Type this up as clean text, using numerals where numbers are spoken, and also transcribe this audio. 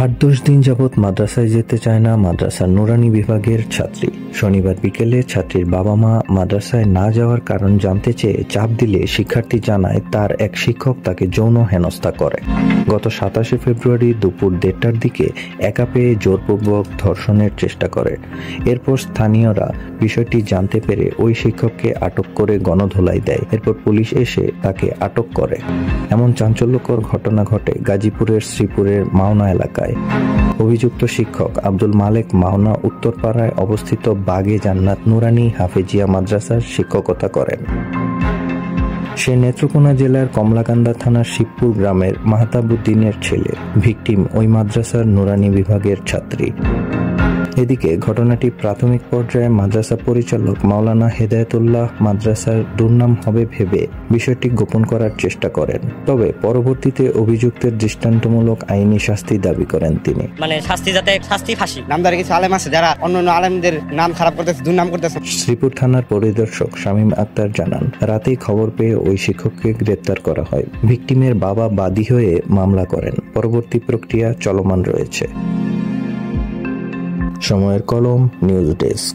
8-10 দিন যাবৎ মাদ্রাসায় যেতে চায় না মাদ্রাসার নুরানি বিভাগের ছাত্রী। শনিবার বিকেলে ছাত্রীর বাবা মা মাদ্রাসায় না যাওয়ার কারণ জানতে চেয়ে চাপ দিলে শিক্ষার্থী জানায় তার এক শিক্ষক তাকে যৌন হেনস্থা করে। গত 27 ফেব্রুয়ারি দুপুর 1:30টার দিকে একা পেয়ে জোরপূর্বক ধর্ষণের চেষ্টা করে। এরপর স্থানীয়রা বিষয়টি জানতে পেরে ওই শিক্ষককে আটক করে গণধোলাই দেয়। এরপর পুলিশ এসে তাকে আটক করে। এমন চাঞ্চল্যকর ঘটনা ঘটে গাজীপুরের শ্রীপুরের মাওনা এলাকায়। অভিযুক্ত শিক্ষক আব্দুল মালেক মাওনা উত্তরপাড়ায় অবস্থিত বাগে জান্নাত নুরানি হাফেজিয়া মাদ্রাসার শিক্ষকতা করেন। সে নেত্রকোনা জেলার কমলাকান্দা থানার শিবপুর গ্রামের মাহতাবুদ্দিনের ছেলে। ভিকটিম ওই মাদ্রাসার নুরানি বিভাগের ছাত্রী। এদিকে ঘটনাটি প্রাথমিক পর্যায়ে মাদ্রাসা পরিচালক মাওলানা হেদায়েতুল্লাহ মাদ্রাসার দুর্নাম হবে ভেবে বিষয়টি গোপন করার চেষ্টা করেন। তবে পরবর্তীতে অভিযুক্তের দৃষ্টান্তমূলক আইনি শাস্তি দাবি করেন তিনি। শাস্তি ফাঁসি। নামদারি কিছু আলেম আছে যারা অন্য আলেমদের নাম খারাপ করতেছে, দুর্নাম করতেছে। শ্রীপুর থানার পরিদর্শক শামীম আক্তার জানান, রাতেই খবর পেয়ে ওই শিক্ষককে গ্রেপ্তার করা হয়। ভিকটিমের বাবা বাদী হয়ে মামলা করেন। পরবর্তী প্রক্রিয়া চলমান রয়েছে। সময়ের কলম, নিউজ ডেস্ক।